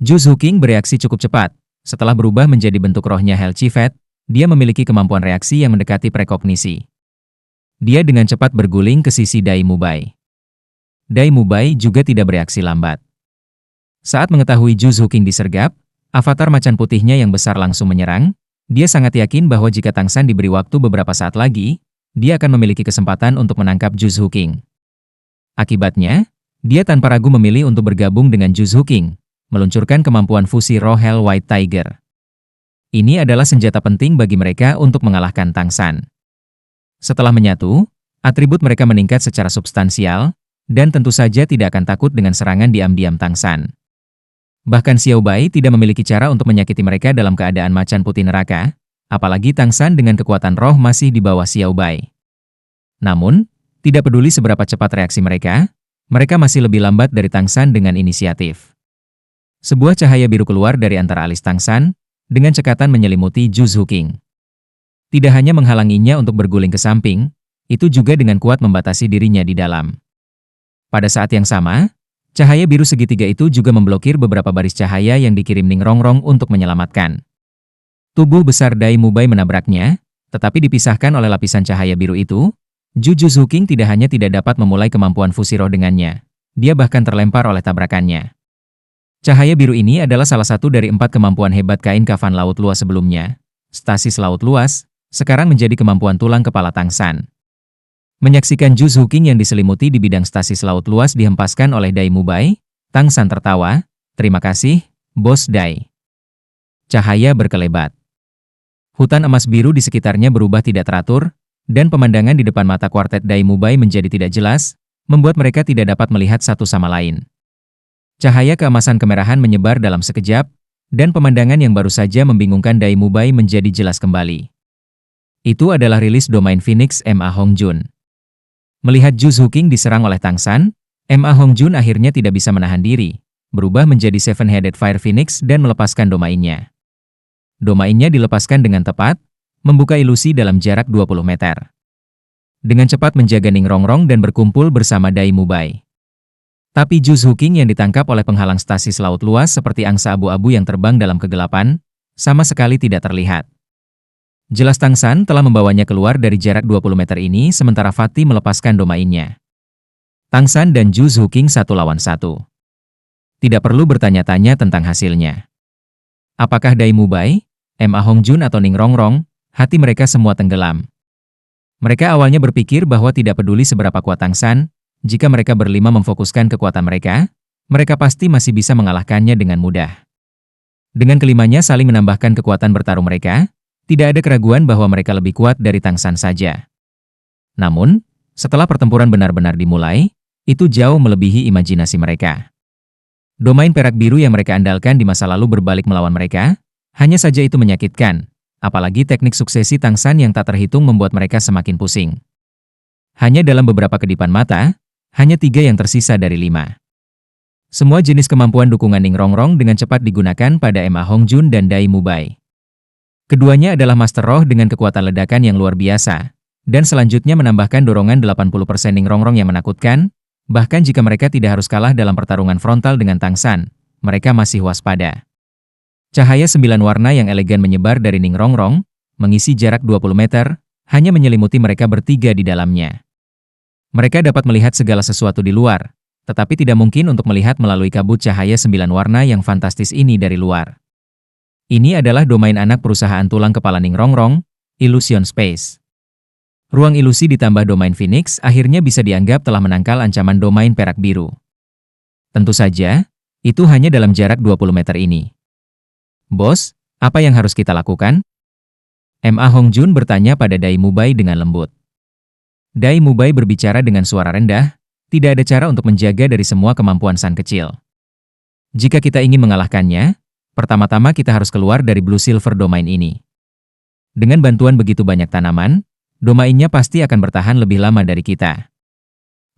Ju Zhuqing bereaksi cukup cepat. Setelah berubah menjadi bentuk rohnya Hell Chivet, dia memiliki kemampuan reaksi yang mendekati prekognisi. Dia dengan cepat berguling ke sisi Dai Mubai. Dai Mubai juga tidak bereaksi lambat. Saat mengetahui Ju Zhuqing disergap, avatar macan putihnya yang besar langsung menyerang. Dia sangat yakin bahwa jika Tang San diberi waktu beberapa saat lagi, dia akan memiliki kesempatan untuk menangkap Ju Zhuqing. Akibatnya, dia tanpa ragu memilih untuk bergabung dengan Ju Zhuqing, meluncurkan kemampuan fusi roh Hell White Tiger. Ini adalah senjata penting bagi mereka untuk mengalahkan Tang San. Setelah menyatu, atribut mereka meningkat secara substansial, dan tentu saja tidak akan takut dengan serangan diam-diam Tang San. Bahkan Xiao Bai tidak memiliki cara untuk menyakiti mereka dalam keadaan macan putih neraka, apalagi Tang San dengan kekuatan roh masih di bawah Xiao Bai. Namun, tidak peduli seberapa cepat reaksi mereka masih lebih lambat dari Tang San dengan inisiatif. Sebuah cahaya biru keluar dari antara alis Tang San, dengan cekatan menyelimuti Ju Zhuqing. Tidak hanya menghalanginya untuk berguling ke samping, itu juga dengan kuat membatasi dirinya di dalam. Pada saat yang sama, cahaya biru segitiga itu juga memblokir beberapa baris cahaya yang dikirim Ning Rongrong untuk menyelamatkan. Tubuh besar Dai Mubai menabraknya, tetapi dipisahkan oleh lapisan cahaya biru itu. Ju Zhuqing tidak hanya tidak dapat memulai kemampuan fusi roh dengannya, dia bahkan terlempar oleh tabrakannya. Cahaya biru ini adalah salah satu dari 4 kemampuan hebat kain kafan laut luas sebelumnya. Stasis laut luas, sekarang menjadi kemampuan tulang kepala Tang San. Menyaksikan Ju Zhuqing yang diselimuti di bidang stasis laut luas dihempaskan oleh Dai Mubai, Tang San tertawa, "Terima kasih, Bos Dai." Cahaya berkelebat. Hutan emas biru di sekitarnya berubah tidak teratur, dan pemandangan di depan mata kuartet Dai Mubai menjadi tidak jelas, membuat mereka tidak dapat melihat satu sama lain. Cahaya keemasan kemerahan menyebar dalam sekejap, dan pemandangan yang baru saja membingungkan Dai Mubai menjadi jelas kembali. Itu adalah rilis domain Phoenix Ma Hongjun. Melihat Ju Zhuqing diserang oleh Tang San, Ma Hongjun akhirnya tidak bisa menahan diri, berubah menjadi Seven-Headed Fire Phoenix dan melepaskan domainnya. Domainnya dilepaskan dengan tepat, membuka ilusi dalam jarak 20 meter. Dengan cepat menjaga Ning Rongrong dan berkumpul bersama Dai Mubai. Tapi Ju Zhuqing yang ditangkap oleh penghalang stasis laut luas seperti angsa abu-abu yang terbang dalam kegelapan, sama sekali tidak terlihat. Jelas Tang San telah membawanya keluar dari jarak 20 meter ini sementara Fatih melepaskan domainnya. Tang San dan Ju Zhuqing 1 lawan 1. Tidak perlu bertanya-tanya tentang hasilnya. Apakah Dai Mubai, Ma Hongjun atau Ning Rongrong, hati mereka semua tenggelam. Mereka awalnya berpikir bahwa tidak peduli seberapa kuat Tang San, jika mereka berlima memfokuskan kekuatan mereka pasti masih bisa mengalahkannya dengan mudah. Dengan kelimanya saling menambahkan kekuatan bertarung mereka, tidak ada keraguan bahwa mereka lebih kuat dari Tang San saja. Namun, setelah pertempuran benar-benar dimulai, itu jauh melebihi imajinasi mereka. Domain perak biru yang mereka andalkan di masa lalu berbalik melawan mereka, hanya saja itu menyakitkan, apalagi teknik suksesi Tang San yang tak terhitung membuat mereka semakin pusing. Hanya dalam beberapa kedipan mata, hanya 3 yang tersisa dari 5. Semua jenis kemampuan dukungan Ning Rongrong dengan cepat digunakan pada Ma Hongjun dan Dai Mubai. Keduanya adalah master roh dengan kekuatan ledakan yang luar biasa, dan selanjutnya menambahkan dorongan 80% Ning Rongrong yang menakutkan, bahkan jika mereka tidak harus kalah dalam pertarungan frontal dengan Tang San, mereka masih waspada. Cahaya 9 warna yang elegan menyebar dari Ning Rongrong, mengisi jarak 20 meter, hanya menyelimuti mereka bertiga di dalamnya. Mereka dapat melihat segala sesuatu di luar, tetapi tidak mungkin untuk melihat melalui kabut cahaya 9 warna yang fantastis ini dari luar. Ini adalah domain anak perusahaan tulang kepala Ning Rongrong, Illusion Space. Ruang ilusi ditambah domain Phoenix akhirnya bisa dianggap telah menangkal ancaman domain perak biru. Tentu saja, itu hanya dalam jarak 20 meter ini. "Bos, apa yang harus kita lakukan?" Ma Hongjun bertanya pada Dai Mubai dengan lembut. Dai Mubai berbicara dengan suara rendah, tidak ada cara untuk menjaga dari semua kemampuan San kecil. Jika kita ingin mengalahkannya, pertama-tama kita harus keluar dari Blue Silver Domain ini. Dengan bantuan begitu banyak tanaman, domainnya pasti akan bertahan lebih lama dari kita.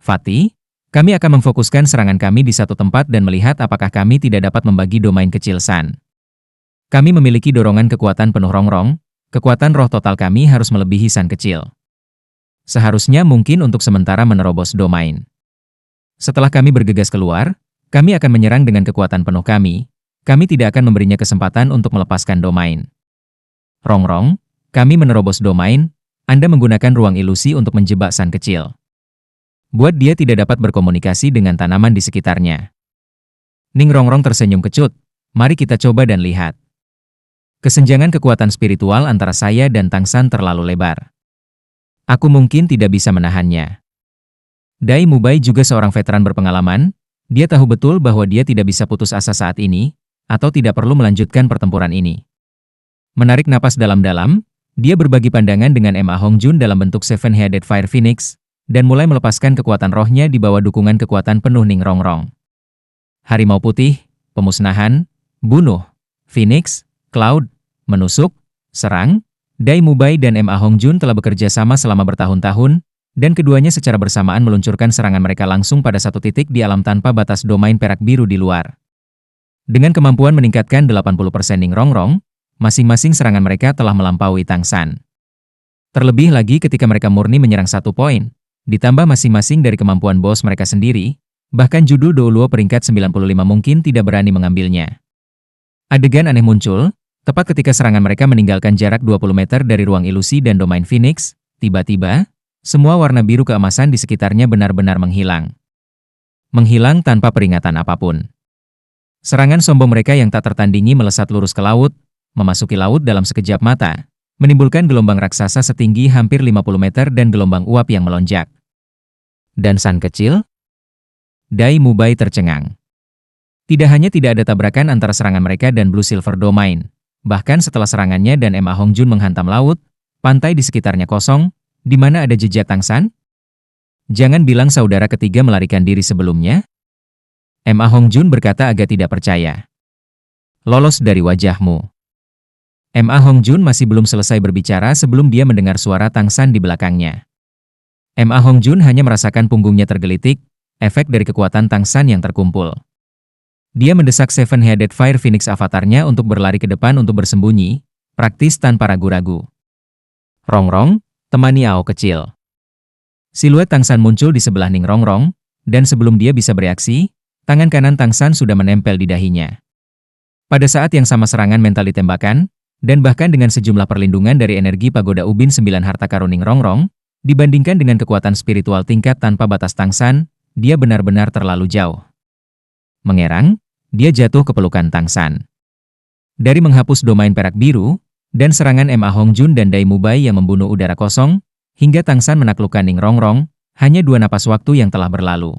Fatih, kami akan memfokuskan serangan kami di satu tempat dan melihat apakah kami tidak dapat membagi domain kecil San. Kami memiliki dorongan kekuatan penuh Rongrong, kekuatan roh total kami harus melebihi San kecil. Seharusnya mungkin untuk sementara menerobos domain. Setelah kami bergegas keluar, kami akan menyerang dengan kekuatan penuh kami, kami tidak akan memberinya kesempatan untuk melepaskan domain. Rongrong, kami menerobos domain, Anda menggunakan ruang ilusi untuk menjebak Sun kecil. Buat dia tidak dapat berkomunikasi dengan tanaman di sekitarnya. Ning Rongrong tersenyum kecut. Mari kita coba dan lihat. Kesenjangan kekuatan spiritual antara saya dan Tang San terlalu lebar. Aku mungkin tidak bisa menahannya. Dai Mubai juga seorang veteran berpengalaman, dia tahu betul bahwa dia tidak bisa putus asa saat ini, atau tidak perlu melanjutkan pertempuran ini. Menarik napas dalam-dalam, dia berbagi pandangan dengan Ma Hongjun dalam bentuk Seven-Headed Fire Phoenix, dan mulai melepaskan kekuatan rohnya di bawah dukungan kekuatan penuh Ning Rongrong. Harimau putih, pemusnahan, bunuh, Phoenix, Cloud, menusuk, serang. Dai Mubai dan Ma Hongjun telah bekerja sama selama bertahun-tahun, dan keduanya secara bersamaan meluncurkan serangan mereka langsung pada satu titik di alam tanpa batas domain perak biru di luar. Dengan kemampuan meningkatkan 80% Ning Rongrong, masing-masing serangan mereka telah melampaui Tang San. Terlebih lagi ketika mereka murni menyerang 1 poin, ditambah masing-masing dari kemampuan bos mereka sendiri, bahkan judul Douluo peringkat 95 mungkin tidak berani mengambilnya. Adegan aneh muncul, tepat ketika serangan mereka meninggalkan jarak 20 meter dari ruang ilusi dan domain Phoenix, tiba-tiba, semua warna biru keemasan di sekitarnya benar-benar menghilang. Menghilang tanpa peringatan apapun. Serangan sombong mereka yang tak tertandingi melesat lurus ke laut, memasuki laut dalam sekejap mata, menimbulkan gelombang raksasa setinggi hampir 50 meter dan gelombang uap yang melonjak. Dan San kecil? Dai Mubai tercengang. Tidak hanya tidak ada tabrakan antara serangan mereka dan Blue Silver Domain, bahkan setelah serangannya dan Ma Hongjun menghantam laut, pantai di sekitarnya kosong, di mana ada jejak Tang San? Jangan bilang saudara ketiga melarikan diri sebelumnya? Ma Hongjun berkata agak tidak percaya. Lolos dari wajahmu. Ma Hongjun masih belum selesai berbicara sebelum dia mendengar suara Tang San di belakangnya. Ma Hongjun hanya merasakan punggungnya tergelitik, efek dari kekuatan Tang San yang terkumpul. Dia mendesak Seven-Headed Fire Phoenix avatarnya untuk berlari ke depan untuk bersembunyi, praktis tanpa ragu-ragu. Rongrong, temani Ao kecil. Siluet Tang San muncul di sebelah Ning Rongrong, dan sebelum dia bisa bereaksi, tangan kanan Tang San sudah menempel di dahinya. Pada saat yang sama serangan mental ditembakkan, dan bahkan dengan sejumlah perlindungan dari energi pagoda ubin 9 harta karun Ning Rongrong, dibandingkan dengan kekuatan spiritual tingkat tanpa batas Tang San, dia benar-benar terlalu jauh. Mengerang, dia jatuh ke pelukan Tang San. Dari menghapus domain perak biru, dan serangan Ma Hongjun dan Dai Mubai yang membunuh udara kosong, hingga Tang San menaklukkan Ning Rongrong, hanya 2 napas waktu yang telah berlalu.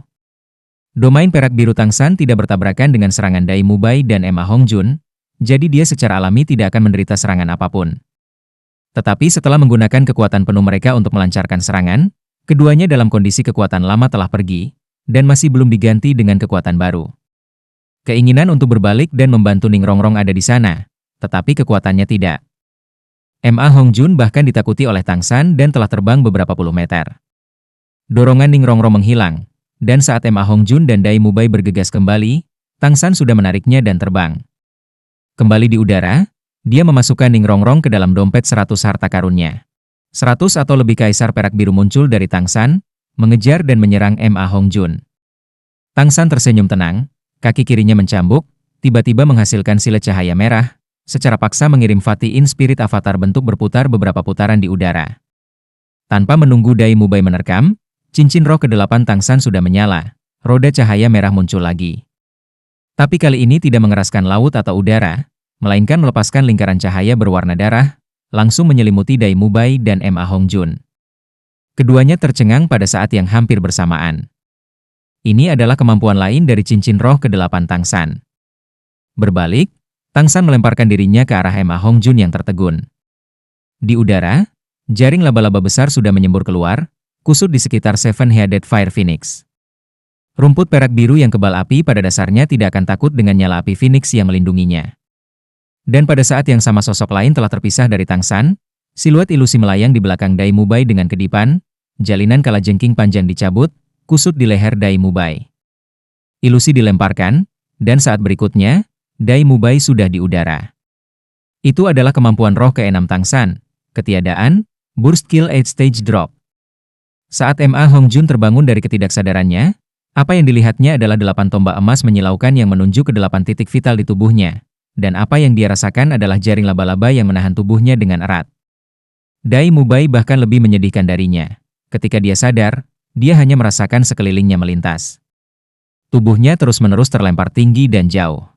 Domain perak biru Tang San tidak bertabrakan dengan serangan Dai Mubai dan Ma Hongjun, jadi dia secara alami tidak akan menderita serangan apapun. Tetapi setelah menggunakan kekuatan penuh mereka untuk melancarkan serangan, keduanya dalam kondisi kekuatan lama telah pergi, dan masih belum diganti dengan kekuatan baru. Keinginan untuk berbalik dan membantu Ning Rongrong ada di sana, tetapi kekuatannya tidak. Ma Hongjun bahkan ditakuti oleh Tang San dan telah terbang beberapa puluh meter. Dorongan Ning Rongrong menghilang, dan saat Ma Hongjun dan Dai Mubai bergegas kembali, Tang San sudah menariknya dan terbang. Kembali di udara, dia memasukkan Ning Rongrong ke dalam dompet 100 harta karunnya. 100 atau lebih kaisar perak biru muncul dari Tang San, mengejar dan menyerang Ma Hongjun. Tang San tersenyum tenang. Kaki kirinya mencambuk, tiba-tiba menghasilkan silet cahaya merah, secara paksa mengirim Fatih In Spirit Avatar bentuk berputar beberapa putaran di udara. Tanpa menunggu Dai Mubai menerkam, cincin roh ke-8 Tang San sudah menyala, roda cahaya merah muncul lagi. Tapi kali ini tidak mengeraskan laut atau udara, melainkan melepaskan lingkaran cahaya berwarna darah, langsung menyelimuti Dai Mubai dan Ma Hongjun. Keduanya tercengang pada saat yang hampir bersamaan. Ini adalah kemampuan lain dari cincin roh ke-8 Tang San. Berbalik, Tang San melemparkan dirinya ke arah Ma Hongjun yang tertegun. Di udara, jaring laba-laba besar sudah menyembur keluar, kusut di sekitar Seven-Headed Fire Phoenix. Rumput perak biru yang kebal api pada dasarnya tidak akan takut dengan nyala api Phoenix yang melindunginya. Dan pada saat yang sama sosok lain telah terpisah dari Tang San, siluet ilusi melayang di belakang Dai Mubai dengan kedipan, jalinan kalajengking panjang dicabut, kusut di leher Dai Mubai. Ilusi dilemparkan, dan saat berikutnya, Dai Mubai sudah di udara. Itu adalah kemampuan roh ke-6 Tang San, ketiadaan, Burst Kill 8 Stage Drop. Saat Ma Hongjun terbangun dari ketidaksadarannya, Apa yang dilihatnya adalah 8 tombak emas menyilaukan yang menunjuk ke 8 titik vital di tubuhnya. Dan apa yang dia rasakan adalah jaring laba-laba yang menahan tubuhnya dengan erat. Dai Mubai bahkan lebih menyedihkan darinya. Ketika dia sadar, dia hanya merasakan sekelilingnya melintas. Tubuhnya terus-menerus terlempar tinggi dan jauh.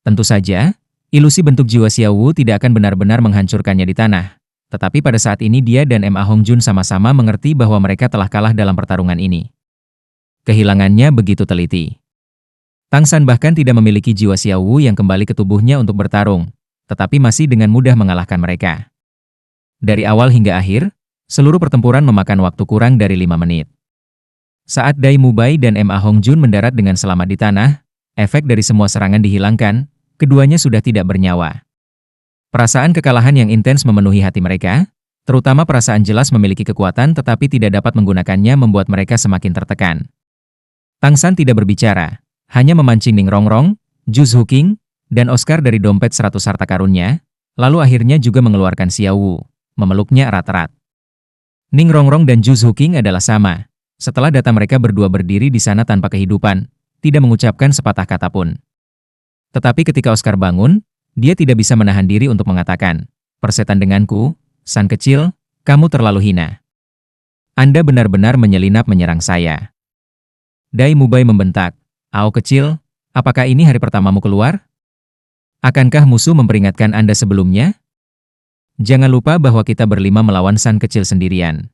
Tentu saja, ilusi bentuk jiwa Xiao Wu tidak akan benar-benar menghancurkannya di tanah. Tetapi pada saat ini dia dan Ma Hongjun sama-sama mengerti bahwa mereka telah kalah dalam pertarungan ini. Kehilangannya begitu teliti. Tang San bahkan tidak memiliki jiwa Xiao Wu yang kembali ke tubuhnya untuk bertarung, tetapi masih dengan mudah mengalahkan mereka. Dari awal hingga akhir, seluruh pertempuran memakan waktu kurang dari 5 menit. Saat Dai Mubai dan Ma Hongjun mendarat dengan selamat di tanah, efek dari semua serangan dihilangkan, keduanya sudah tidak bernyawa. Perasaan kekalahan yang intens memenuhi hati mereka, terutama perasaan jelas memiliki kekuatan tetapi tidak dapat menggunakannya membuat mereka semakin tertekan. Tang San tidak berbicara. Hanya memancing Ning Rongrong, Zhu Zuqing, dan Oscar dari dompet 100 harta karunnya, lalu akhirnya juga mengeluarkan Xiao Wu, memeluknya erat-erat. Ning Rongrong dan Zhu Zuqing adalah sama. Setelah data mereka berdua berdiri di sana tanpa kehidupan, tidak mengucapkan sepatah kata pun. Tetapi ketika Oscar bangun, dia tidak bisa menahan diri untuk mengatakan, "Persetan denganku, San kecil, kamu terlalu hina. Anda benar-benar menyelinap menyerang saya." Dai Mubai membentak, "Ao kecil, apakah ini hari pertamamu keluar? Akankah musuh memperingatkan Anda sebelumnya? Jangan lupa bahwa kita berlima melawan San kecil sendirian."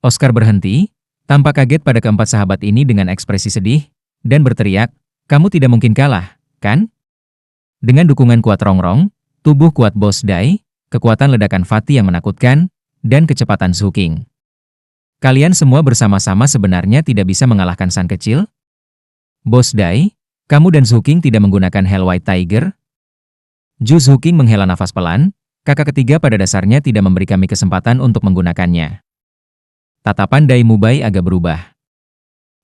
Oscar berhenti, tampak kaget pada keempat sahabat ini dengan ekspresi sedih, dan berteriak, "Kamu tidak mungkin kalah, kan?" Dengan dukungan kuat Rongrong, tubuh kuat Bos Dai, kekuatan ledakan Fatih yang menakutkan, dan kecepatan Zhu King. Kalian semua bersama-sama sebenarnya tidak bisa mengalahkan San kecil? Bos Dai, kamu dan Zhu King tidak menggunakan Hell White Tiger? Zhu Zuqing menghela nafas pelan, kakak ketiga pada dasarnya tidak memberi kami kesempatan untuk menggunakannya. Tatapan Dai Mubai agak berubah.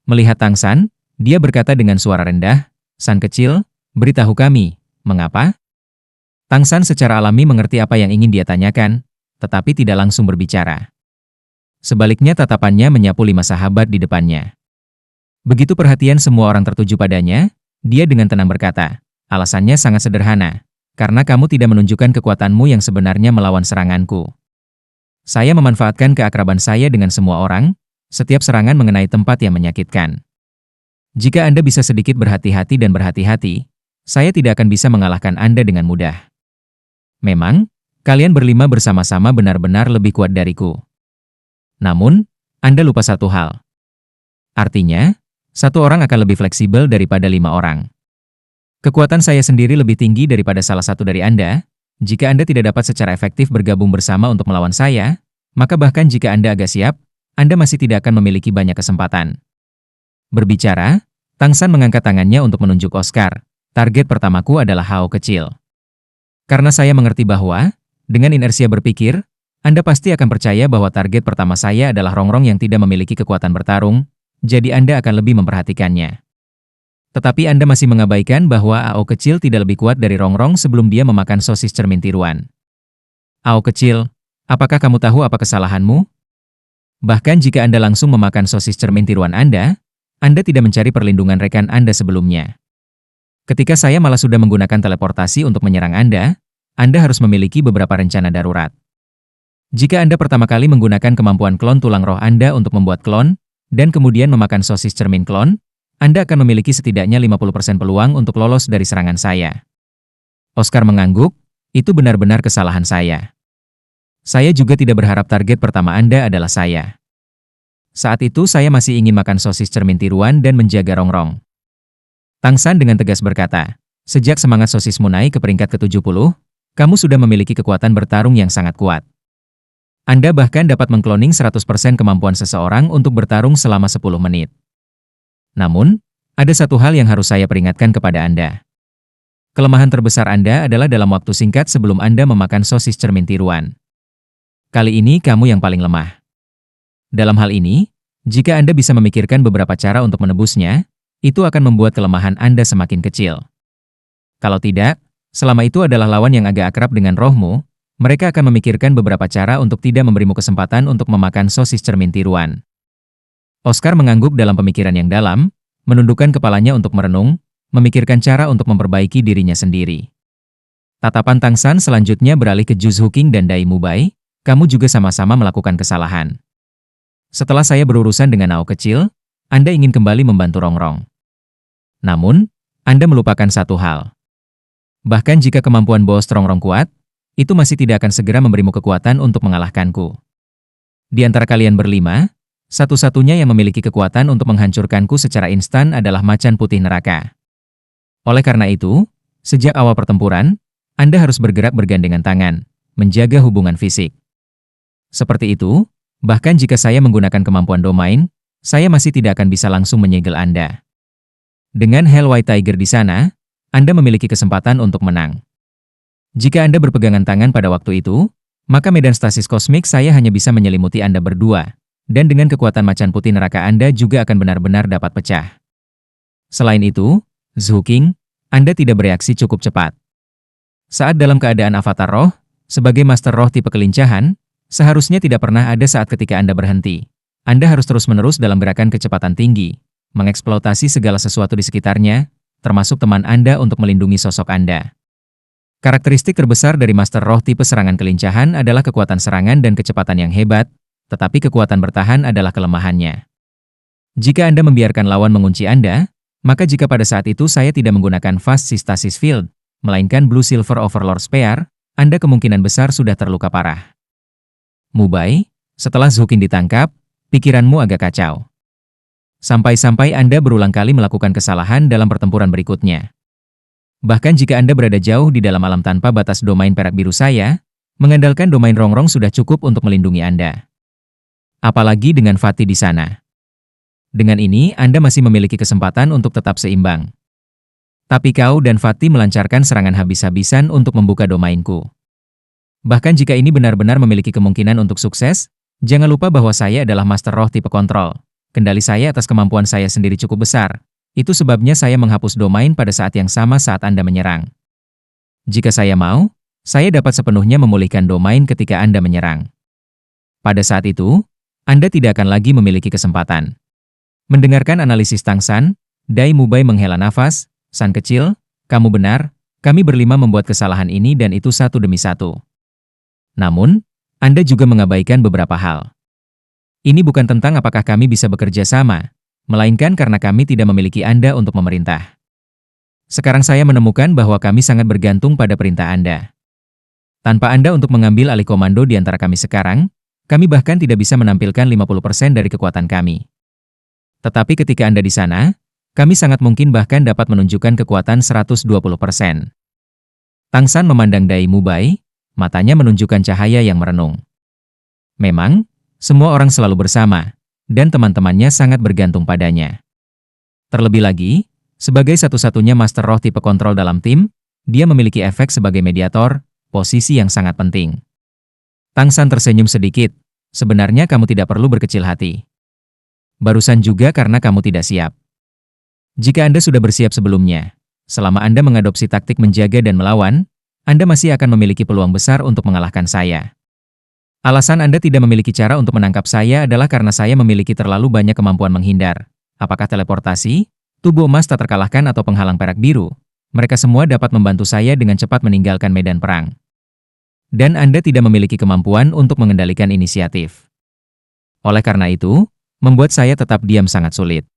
Melihat Tang San, dia berkata dengan suara rendah, "San kecil, beritahu kami, mengapa?" Tang San secara alami mengerti apa yang ingin dia tanyakan, tetapi tidak langsung berbicara. Sebaliknya tatapannya menyapu 5 sahabat di depannya. Begitu perhatian semua orang tertuju padanya, dia dengan tenang berkata, "Alasannya sangat sederhana, karena kamu tidak menunjukkan kekuatanmu yang sebenarnya melawan seranganku. Saya memanfaatkan keakraban saya dengan semua orang, setiap serangan mengenai tempat yang menyakitkan. Jika Anda bisa sedikit berhati-hati dan berhati-hati, saya tidak akan bisa mengalahkan Anda dengan mudah. Memang, kalian berlima bersama-sama benar-benar lebih kuat dariku. Namun, Anda lupa satu hal. Artinya, satu orang akan lebih fleksibel daripada 5 orang. Kekuatan saya sendiri lebih tinggi daripada salah satu dari Anda. Jika Anda tidak dapat secara efektif bergabung bersama untuk melawan saya, maka bahkan jika Anda agak siap, Anda masih tidak akan memiliki banyak kesempatan." Berbicara, Tang San mengangkat tangannya untuk menunjuk Oscar. "Target pertamaku adalah Hao kecil. Karena saya mengerti bahwa, dengan inersia berpikir, Anda pasti akan percaya bahwa target pertama saya adalah Rongrong yang tidak memiliki kekuatan bertarung, jadi Anda akan lebih memperhatikannya. Tetapi Anda masih mengabaikan bahwa Ao kecil tidak lebih kuat dari Rongrong sebelum dia memakan sosis cermin tiruan. Ao kecil, apakah kamu tahu apa kesalahanmu? Bahkan jika Anda langsung memakan sosis cermin tiruan Anda tidak mencari perlindungan rekan Anda sebelumnya. Ketika saya malah sudah menggunakan teleportasi untuk menyerang Anda harus memiliki beberapa rencana darurat. Jika Anda pertama kali menggunakan kemampuan klon tulang roh Anda untuk membuat klon, dan kemudian memakan sosis cermin klon, Anda akan memiliki setidaknya 50% peluang untuk lolos dari serangan saya." Oscar mengangguk, "Itu benar-benar kesalahan saya. Saya juga tidak berharap target pertama Anda adalah saya. Saat itu saya masih ingin makan sosis cermin tiruan dan menjaga Rongrong." Tang San dengan tegas berkata, "Sejak semangat sosismu naik ke peringkat ke-70, kamu sudah memiliki kekuatan bertarung yang sangat kuat. Anda bahkan dapat mengkloning 100% kemampuan seseorang untuk bertarung selama 10 menit. Namun, ada satu hal yang harus saya peringatkan kepada Anda. Kelemahan terbesar Anda adalah dalam waktu singkat sebelum Anda memakan sosis cermin tiruan. Kali ini kamu yang paling lemah. Dalam hal ini, jika Anda bisa memikirkan beberapa cara untuk menebusnya, itu akan membuat kelemahan Anda semakin kecil. Kalau tidak, selama itu adalah lawan yang agak akrab dengan rohmu, mereka akan memikirkan beberapa cara untuk tidak memberimu kesempatan untuk memakan sosis cermin tiruan." Oscar mengangguk dalam pemikiran yang dalam, menundukkan kepalanya untuk merenung, memikirkan cara untuk memperbaiki dirinya sendiri. Tatapan Tang San selanjutnya beralih ke Ju Zhuqing dan Dai Mubai, kamu juga sama-sama melakukan kesalahan. Setelah saya berurusan dengan Nao kecil, Anda ingin kembali membantu Rongrong. Namun, Anda melupakan satu hal. Bahkan jika kemampuan bos Rongrong kuat, itu masih tidak akan segera memberimu kekuatan untuk mengalahkanku. Di antara kalian berlima, satu-satunya yang memiliki kekuatan untuk menghancurkanku secara instan adalah macan putih neraka. Oleh karena itu, sejak awal pertempuran, Anda harus bergerak bergandengan tangan, menjaga hubungan fisik. Seperti itu, bahkan jika saya menggunakan kemampuan domain, saya masih tidak akan bisa langsung menyegel Anda. Dengan Hell White Tiger di sana, Anda memiliki kesempatan untuk menang. Jika Anda berpegangan tangan pada waktu itu, maka medan stasis kosmik saya hanya bisa menyelimuti Anda berdua, dan dengan kekuatan macan putih neraka Anda juga akan benar-benar dapat pecah. Selain itu, Zhuqing, Anda tidak bereaksi cukup cepat. Saat dalam keadaan avatar roh, sebagai master roh tipe kelincahan, seharusnya tidak pernah ada saat ketika Anda berhenti. Anda harus terus-menerus dalam gerakan kecepatan tinggi, mengeksploitasi segala sesuatu di sekitarnya, termasuk teman Anda untuk melindungi sosok Anda. Karakteristik terbesar dari master roh tipe serangan kelincahan adalah kekuatan serangan dan kecepatan yang hebat, tetapi kekuatan bertahan adalah kelemahannya. Jika Anda membiarkan lawan mengunci Anda, maka jika pada saat itu saya tidak menggunakan Fast Stasis Field, melainkan Blue Silver Overlord Spear, Anda kemungkinan besar sudah terluka parah. Mubai, setelah Zhuqing ditangkap, pikiranmu agak kacau. Sampai-sampai Anda berulang kali melakukan kesalahan dalam pertempuran berikutnya. Bahkan jika Anda berada jauh di dalam alam tanpa batas domain perak biru saya, mengandalkan domain Rongrong sudah cukup untuk melindungi Anda. Apalagi dengan Fatih di sana. Dengan ini, Anda masih memiliki kesempatan untuk tetap seimbang. Tapi kau dan Fatih melancarkan serangan habis-habisan untuk membuka domainku. Bahkan jika ini benar-benar memiliki kemungkinan untuk sukses, jangan lupa bahwa saya adalah master roh tipe kontrol. Kendali saya atas kemampuan saya sendiri cukup besar. Itu sebabnya saya menghapus domain pada saat yang sama saat Anda menyerang. Jika saya mau, saya dapat sepenuhnya memulihkan domain ketika Anda menyerang. Pada saat itu, Anda tidak akan lagi memiliki kesempatan. Mendengarkan analisis Tang San, Dai Mubai menghela nafas, San kecil, kamu benar, kami berlima membuat kesalahan ini dan itu satu demi satu. Namun, Anda juga mengabaikan beberapa hal. Ini bukan tentang apakah kami bisa bekerja sama, melainkan karena kami tidak memiliki Anda untuk memerintah. Sekarang saya menemukan bahwa kami sangat bergantung pada perintah Anda. Tanpa Anda untuk mengambil alih komando di antara kami sekarang, kami bahkan tidak bisa menampilkan 50% dari kekuatan kami. Tetapi ketika Anda di sana, kami sangat mungkin bahkan dapat menunjukkan kekuatan 120%. Tang San memandang Dai Mubai, matanya menunjukkan cahaya yang merenung. Memang, semua orang selalu bersama, dan teman-temannya sangat bergantung padanya. Terlebih lagi, sebagai satu-satunya master roh tipe kontrol dalam tim, dia memiliki efek sebagai mediator, posisi yang sangat penting. Tang San tersenyum sedikit, sebenarnya kamu tidak perlu berkecil hati. Barusan juga karena kamu tidak siap. Jika Anda sudah bersiap sebelumnya, selama Anda mengadopsi taktik menjaga dan melawan, Anda masih akan memiliki peluang besar untuk mengalahkan saya. Alasan Anda tidak memiliki cara untuk menangkap saya adalah karena saya memiliki terlalu banyak kemampuan menghindar. Apakah teleportasi, tubuh emas tak terkalahkan atau penghalang perak biru? Mereka semua dapat membantu saya dengan cepat meninggalkan medan perang. Dan Anda tidak memiliki kemampuan untuk mengendalikan inisiatif. Oleh karena itu, membuat saya tetap diam sangat sulit.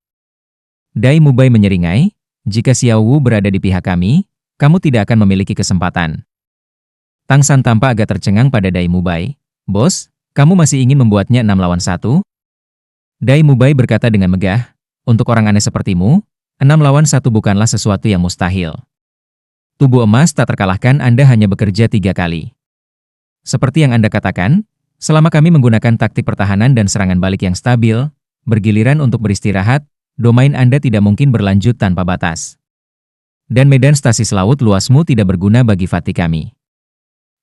Dai Mubai menyeringai, jika Xiao Wu berada di pihak kami, kamu tidak akan memiliki kesempatan. Tang San tampak agak tercengang pada Dai Mubai. Bos, kamu masih ingin membuatnya 6 lawan 1? Dai Mubai berkata dengan megah, untuk orang aneh sepertimu, 6 lawan 1 bukanlah sesuatu yang mustahil. Tubuh emas tak terkalahkan Anda hanya bekerja 3 kali. Seperti yang Anda katakan, selama kami menggunakan taktik pertahanan dan serangan balik yang stabil, bergiliran untuk beristirahat, domain Anda tidak mungkin berlanjut tanpa batas. Dan medan stasis laut luasmu tidak berguna bagi Fatih kami.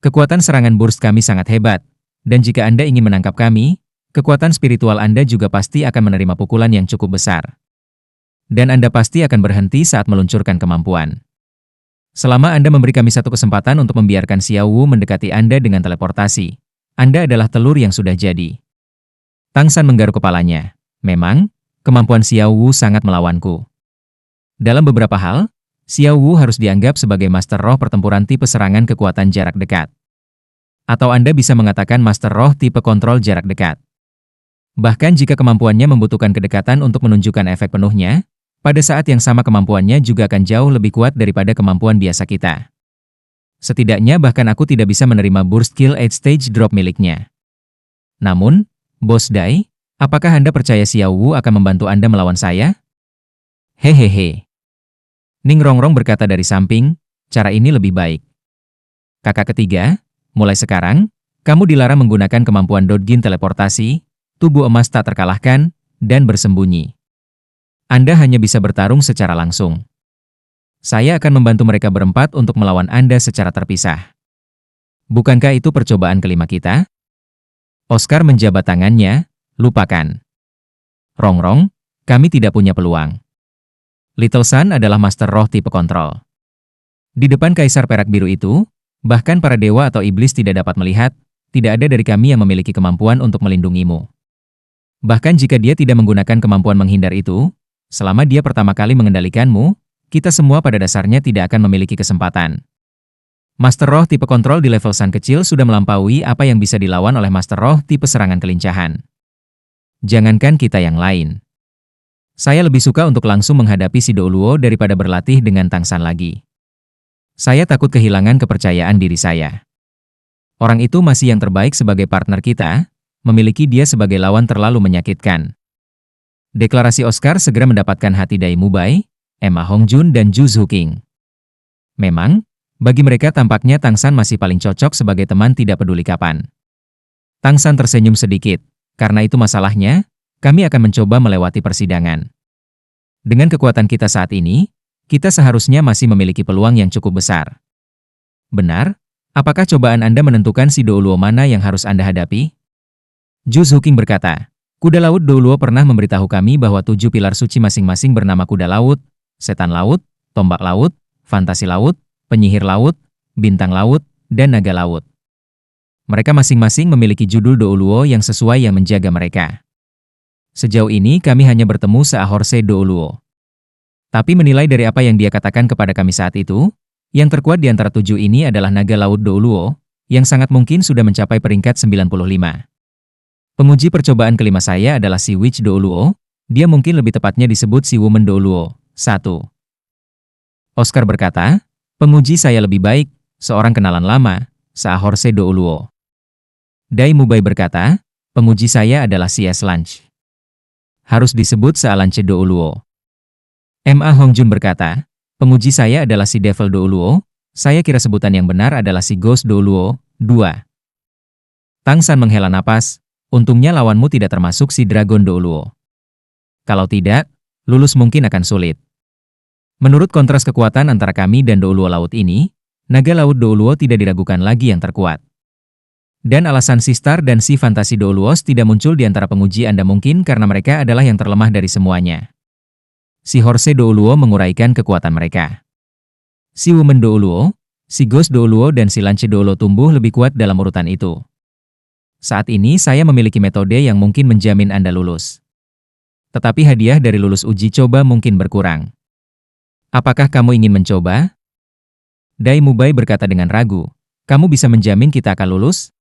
Kekuatan serangan burst kami sangat hebat, dan jika Anda ingin menangkap kami, kekuatan spiritual Anda juga pasti akan menerima pukulan yang cukup besar. Dan Anda pasti akan berhenti saat meluncurkan kemampuan. Selama Anda memberi kami satu kesempatan untuk membiarkan Xiao Wu mendekati Anda dengan teleportasi, Anda adalah telur yang sudah jadi. Tang San menggaruk kepalanya. Memang, kemampuan Xiao Wu sangat melawanku. Dalam beberapa hal, Xiao Wu harus dianggap sebagai master roh pertempuran tipe serangan kekuatan jarak dekat. Atau Anda bisa mengatakan master roh tipe kontrol jarak dekat. Bahkan jika kemampuannya membutuhkan kedekatan untuk menunjukkan efek penuhnya, pada saat yang sama kemampuannya juga akan jauh lebih kuat daripada kemampuan biasa kita. Setidaknya bahkan aku tidak bisa menerima burst kill 8 stage drop miliknya. Namun, Bos Dai, apakah Anda percaya Xiao Wu akan membantu Anda melawan saya? Hehehe. Ning Rongrong berkata dari samping, cara ini lebih baik. Kakak ketiga, mulai sekarang, kamu dilarang menggunakan kemampuan Dodgin teleportasi, tubuh emas tak terkalahkan, dan bersembunyi. Anda hanya bisa bertarung secara langsung. Saya akan membantu mereka berempat untuk melawan Anda secara terpisah. Bukankah itu percobaan kelima kita? Oscar menjabat tangannya, lupakan. Rongrong, kami tidak punya peluang. Little Sun adalah master roh tipe kontrol. Di depan kaisar perak biru itu, bahkan para dewa atau iblis tidak dapat melihat, tidak ada dari kami yang memiliki kemampuan untuk melindungimu. Bahkan jika dia tidak menggunakan kemampuan menghindar itu, selama dia pertama kali mengendalikanmu, kita semua pada dasarnya tidak akan memiliki kesempatan. Master Roh tipe kontrol di level Sun kecil sudah melampaui apa yang bisa dilawan oleh Master Roh tipe serangan kelincahan. Jangankan kita yang lain. Saya lebih suka untuk langsung menghadapi si Douluo daripada berlatih dengan Tang San lagi. Saya takut kehilangan kepercayaan diri saya. Orang itu masih yang terbaik sebagai partner kita, memiliki dia sebagai lawan terlalu menyakitkan. Deklarasi Oscar segera mendapatkan hati Dai Mubai, Emma Hongjun dan Zhu Zuqing. Memang, bagi mereka tampaknya Tang San masih paling cocok sebagai teman tidak peduli kapan. Tang San tersenyum sedikit, karena itu masalahnya, kami akan mencoba melewati persidangan. Dengan kekuatan kita saat ini, kita seharusnya masih memiliki peluang yang cukup besar. Benar? Apakah cobaan Anda menentukan si Douluo mana yang harus Anda hadapi? Zhu Zuqing berkata, kuda laut Douluo pernah memberitahu kami bahwa 7 pilar suci masing-masing bernama kuda laut, setan laut, tombak laut, fantasi laut, penyihir laut, bintang laut, dan naga laut. Mereka masing-masing memiliki judul Douluo yang sesuai yang menjaga mereka. Sejauh ini kami hanya bertemu seahorse Douluo. Tapi menilai dari apa yang dia katakan kepada kami saat itu, yang terkuat di antara 7 ini adalah naga laut Douluo, yang sangat mungkin sudah mencapai peringkat 95. Penguji percobaan kelima saya adalah si Witch Douluo, dia mungkin lebih tepatnya disebut si Woman Douluo. 1. Oscar berkata, penguji saya lebih baik, seorang kenalan lama, seahorse Douluo. Dai Mubai berkata, penguji saya adalah si Eslanch. Harus disebut sealance Douluo. M.A. Hongjun berkata, penguji saya adalah si Devil Douluo, saya kira sebutan yang benar adalah si Ghost Douluo. 2. Tang San menghela napas, untungnya lawanmu tidak termasuk si Dragon Douluo. Kalau tidak, lulus mungkin akan sulit. Menurut kontras kekuatan antara kami dan Douluo laut ini, naga laut Douluo tidak diragukan lagi yang terkuat. Dan alasan si Star dan si Fantasi Douluos tidak muncul di antara penguji Anda mungkin karena mereka adalah yang terlemah dari semuanya. Si Horse Douluo menguraikan kekuatan mereka. Si Woman Douluo, si Ghost Douluo dan si Lance Douluo tumbuh lebih kuat dalam urutan itu. Saat ini saya memiliki metode yang mungkin menjamin Anda lulus. Tetapi hadiah dari lulus uji coba mungkin berkurang. Apakah kamu ingin mencoba? Dai Mubai berkata dengan ragu, kamu bisa menjamin kita akan lulus?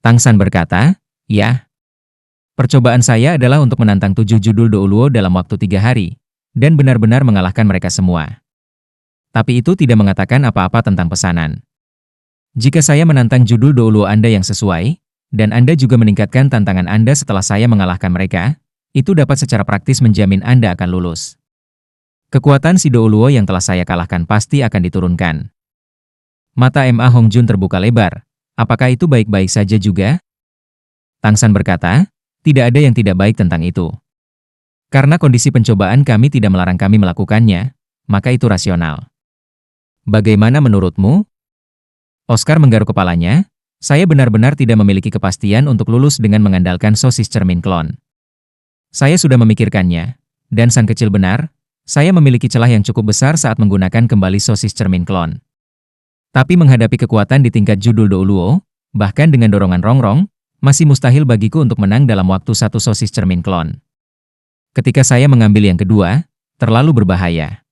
Tang San berkata, ya. Percobaan saya adalah untuk menantang 7 judul Douluo dalam waktu 3 hari, dan benar-benar mengalahkan mereka semua. Tapi itu tidak mengatakan apa-apa tentang pesanan. Jika saya menantang judul Douluo Anda yang sesuai, dan Anda juga meningkatkan tantangan Anda setelah saya mengalahkan mereka, itu dapat secara praktis menjamin Anda akan lulus. Kekuatan si Douluo yang telah saya kalahkan pasti akan diturunkan. Mata M.A. Hongjun terbuka lebar. Apakah itu baik-baik saja juga? Tang San berkata, tidak ada yang tidak baik tentang itu. Karena kondisi pencobaan kami tidak melarang kami melakukannya, maka itu rasional. Bagaimana menurutmu? Oscar menggaruk kepalanya. Saya benar-benar tidak memiliki kepastian untuk lulus dengan mengandalkan sosis cermin klon. Saya sudah memikirkannya, dan sang kecil benar, saya memiliki celah yang cukup besar saat menggunakan kembali sosis cermin klon. Tapi menghadapi kekuatan di tingkat judul Douluo, bahkan dengan dorongan Rongrong, masih mustahil bagiku untuk menang dalam waktu 1 sosis cermin klon. Ketika saya mengambil yang kedua, terlalu berbahaya.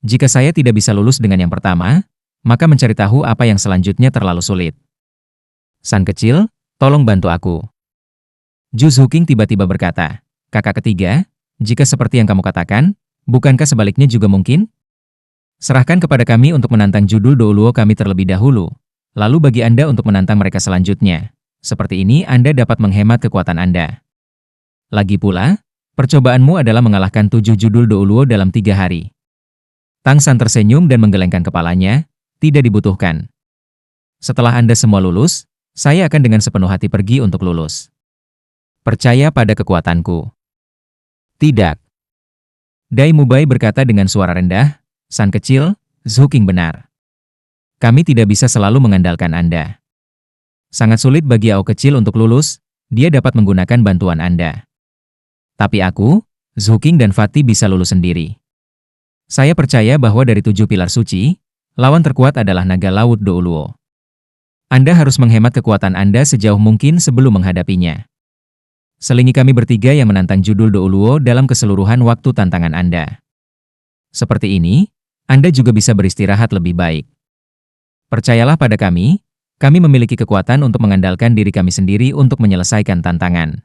Jika saya tidak bisa lulus dengan yang pertama, maka mencari tahu apa yang selanjutnya terlalu sulit. San kecil, tolong bantu aku. Ju Zhuqing tiba-tiba berkata, kakak ketiga, jika seperti yang kamu katakan, bukankah sebaliknya juga mungkin? Serahkan kepada kami untuk menantang judul Douluo kami terlebih dahulu, lalu bagi Anda untuk menantang mereka selanjutnya. Seperti ini Anda dapat menghemat kekuatan Anda. Lagi pula, percobaanmu adalah mengalahkan 7 judul Douluo dalam 3 hari. Tang San tersenyum dan menggelengkan kepalanya, tidak dibutuhkan. Setelah Anda semua lulus, saya akan dengan sepenuh hati pergi untuk lulus. Percaya pada kekuatanku. Tidak. Dai Mubai berkata dengan suara rendah, San kecil, Zhuqing benar. Kami tidak bisa selalu mengandalkan Anda. Sangat sulit bagi Ao kecil untuk lulus, dia dapat menggunakan bantuan Anda. Tapi aku, Zhuqing dan Fatih bisa lulus sendiri. Saya percaya bahwa dari 7 pilar suci, lawan terkuat adalah naga laut Douluo. Anda harus menghemat kekuatan Anda sejauh mungkin sebelum menghadapinya. Selingi kami bertiga yang menantang judul Douluo dalam keseluruhan waktu tantangan Anda. Seperti ini, Anda juga bisa beristirahat lebih baik. Percayalah pada kami memiliki kekuatan untuk mengandalkan diri kami sendiri untuk menyelesaikan tantangan.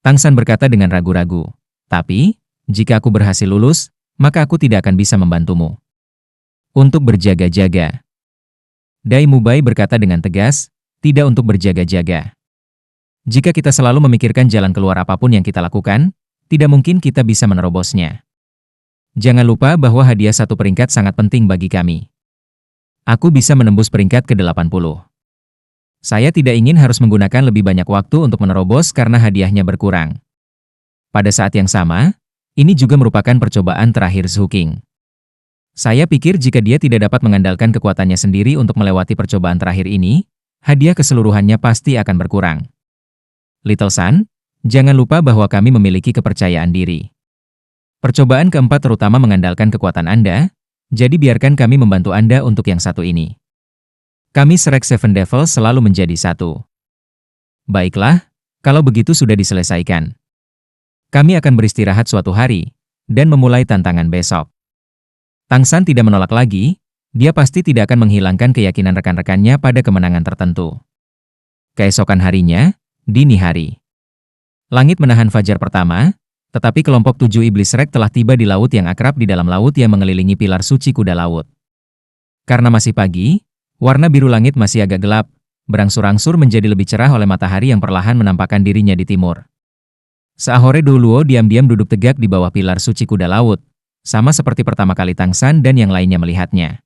Tang San berkata dengan ragu-ragu, tapi, jika aku berhasil lulus, maka aku tidak akan bisa membantumu. Untuk berjaga-jaga. Dai Mubai berkata dengan tegas, tidak untuk berjaga-jaga. Jika kita selalu memikirkan jalan keluar apapun yang kita lakukan, tidak mungkin kita bisa menerobosnya. Jangan lupa bahwa hadiah 1 peringkat sangat penting bagi kami. Aku bisa menembus peringkat ke-80. Saya tidak ingin harus menggunakan lebih banyak waktu untuk menerobos karena hadiahnya berkurang. Pada saat yang sama, ini juga merupakan percobaan terakhir Zhuqing. Saya pikir jika dia tidak dapat mengandalkan kekuatannya sendiri untuk melewati percobaan terakhir ini, hadiah keseluruhannya pasti akan berkurang. Little Sun, jangan lupa bahwa kami memiliki kepercayaan diri. Percobaan keempat terutama mengandalkan kekuatan Anda, jadi biarkan kami membantu Anda untuk yang satu ini. Kami Shrek Seven Devil selalu menjadi satu. Baiklah, kalau begitu sudah diselesaikan. Kami akan beristirahat suatu hari, dan memulai tantangan besok. Tang San tidak menolak lagi, dia pasti tidak akan menghilangkan keyakinan rekan-rekannya pada kemenangan tertentu. Keesokan harinya, dini hari. Langit menahan fajar pertama, tetapi kelompok 7 iblis Shrek telah tiba di laut yang akrab di dalam laut yang mengelilingi pilar suci kuda laut. Karena masih pagi, warna biru langit masih agak gelap, berangsur-angsur menjadi lebih cerah oleh matahari yang perlahan menampakkan dirinya di timur. Saahore Douluo diam-diam duduk tegak di bawah pilar suci kuda laut, sama seperti pertama kali Tang San dan yang lainnya melihatnya.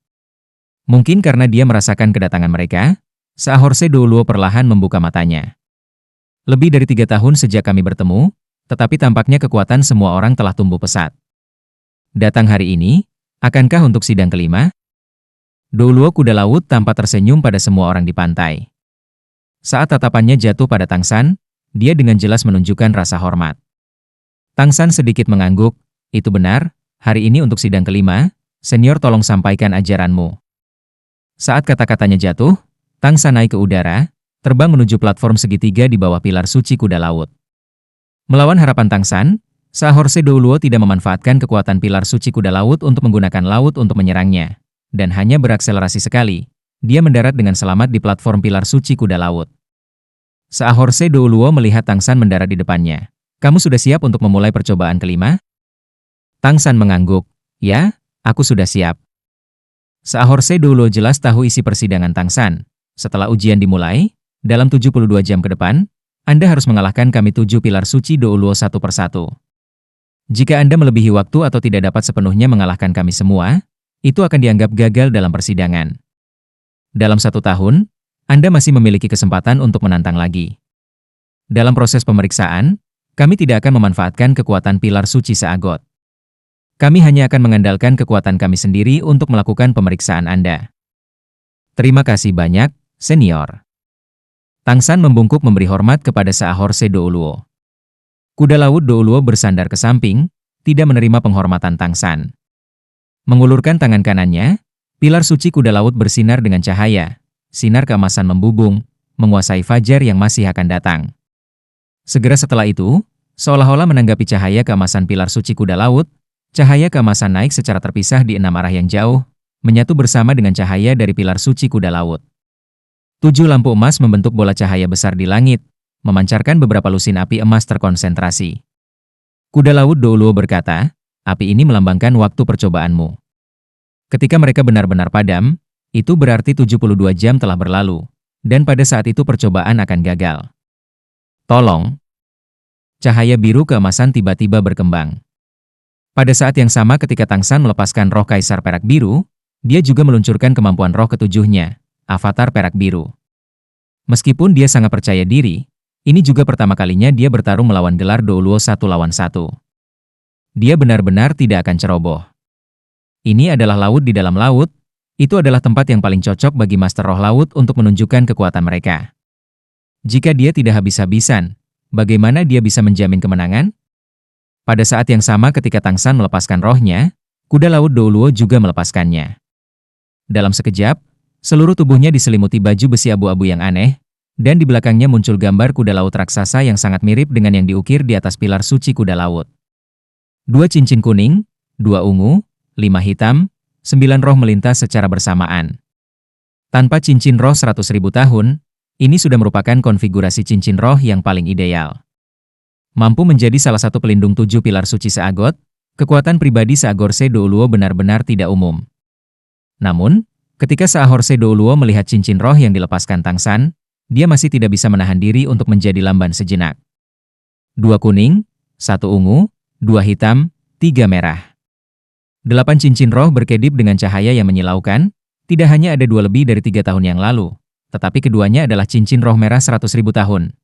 Mungkin karena dia merasakan kedatangan mereka, Saahorse Douluo perlahan membuka matanya. Lebih dari 3 tahun sejak kami bertemu, tetapi tampaknya kekuatan semua orang telah tumbuh pesat. Datang hari ini, akankah untuk sidang kelima? Douluo kuda laut tampak tersenyum pada semua orang di pantai. Saat tatapannya jatuh pada Tang San, dia dengan jelas menunjukkan rasa hormat. Tang San sedikit mengangguk, itu benar, hari ini untuk sidang kelima, senior tolong sampaikan ajaranmu. Saat kata-katanya jatuh, Tang San naik ke udara, terbang menuju platform segitiga di bawah pilar suci kuda laut. Melawan harapan Tang San, Saahorse Douluo tidak memanfaatkan kekuatan pilar suci kuda laut untuk menggunakan laut untuk menyerangnya, dan hanya berakselerasi sekali, dia mendarat dengan selamat di platform pilar suci kuda laut. Saahorse Douluo melihat Tang San mendarat di depannya. Kamu sudah siap untuk memulai percobaan kelima? Tang San mengangguk. Ya, aku sudah siap. Saahorse Douluo jelas tahu isi persidangan Tang San. Setelah ujian dimulai, dalam 72 jam ke depan, Anda harus mengalahkan kami 7 pilar suci Douluo satu persatu. Jika Anda melebihi waktu atau tidak dapat sepenuhnya mengalahkan kami semua, itu akan dianggap gagal dalam persidangan. Dalam 1 tahun, Anda masih memiliki kesempatan untuk menantang lagi. Dalam proses pemeriksaan, kami tidak akan memanfaatkan kekuatan pilar suci Seagot. Kami hanya akan mengandalkan kekuatan kami sendiri untuk melakukan pemeriksaan Anda. Terima kasih banyak, senior. Tang San membungkuk memberi hormat kepada Saahorse Douluo. Kuda laut Douluo bersandar ke samping, tidak menerima penghormatan Tang San. Mengulurkan tangan kanannya, pilar suci kuda laut bersinar dengan cahaya, sinar keemasan membubung, menguasai fajar yang masih akan datang. Segera setelah itu, Seolah-olah menanggapi cahaya keemasan pilar suci kuda laut, cahaya keemasan naik secara terpisah di 6 arah yang jauh, menyatu bersama dengan cahaya dari pilar suci kuda laut. 7 lampu emas membentuk bola cahaya besar di langit, memancarkan beberapa lusin api emas terkonsentrasi. Kuda laut Douluo berkata, api ini melambangkan waktu percobaanmu. Ketika mereka benar-benar padam, itu berarti 72 jam telah berlalu, dan pada saat itu percobaan akan gagal. Tolong. Cahaya biru keemasan tiba-tiba berkembang. Pada saat yang sama ketika Tang San melepaskan roh Kaisar Perak Biru, dia juga meluncurkan kemampuan roh ketujuhnya, Avatar Perak Biru. Meskipun dia sangat percaya diri, ini juga pertama kalinya dia bertarung melawan gelar Douluo 1 lawan 1. Dia benar-benar tidak akan ceroboh. Ini adalah laut di dalam laut, itu adalah tempat yang paling cocok bagi Master Roh Laut untuk menunjukkan kekuatan mereka. Jika dia tidak habis-habisan, bagaimana dia bisa menjamin kemenangan? Pada saat yang sama ketika Tang San melepaskan rohnya, kuda laut Douluo juga melepaskannya. Dalam sekejap, seluruh tubuhnya diselimuti baju besi abu-abu yang aneh, dan di belakangnya muncul gambar kuda laut raksasa yang sangat mirip dengan yang diukir di atas pilar suci kuda laut. 2 cincin kuning, 2 ungu, 5 hitam, 9 roh melintas secara bersamaan. Tanpa cincin roh 100.000 tahun, ini sudah merupakan konfigurasi cincin roh yang paling ideal. Mampu menjadi salah satu pelindung 7 pilar suci Seagot, kekuatan pribadi Seagorse Douluo benar-benar tidak umum. Namun, ketika Seahorse Douluo melihat cincin roh yang dilepaskan Tang San, dia masih tidak bisa menahan diri untuk menjadi lamban sejenak. 2 kuning, 1 ungu, 2 hitam, 3 merah. 8 cincin roh berkedip dengan cahaya yang menyilaukan, tidak hanya ada 2 lebih dari 3 tahun yang lalu, tetapi keduanya adalah cincin roh merah 100.000 tahun.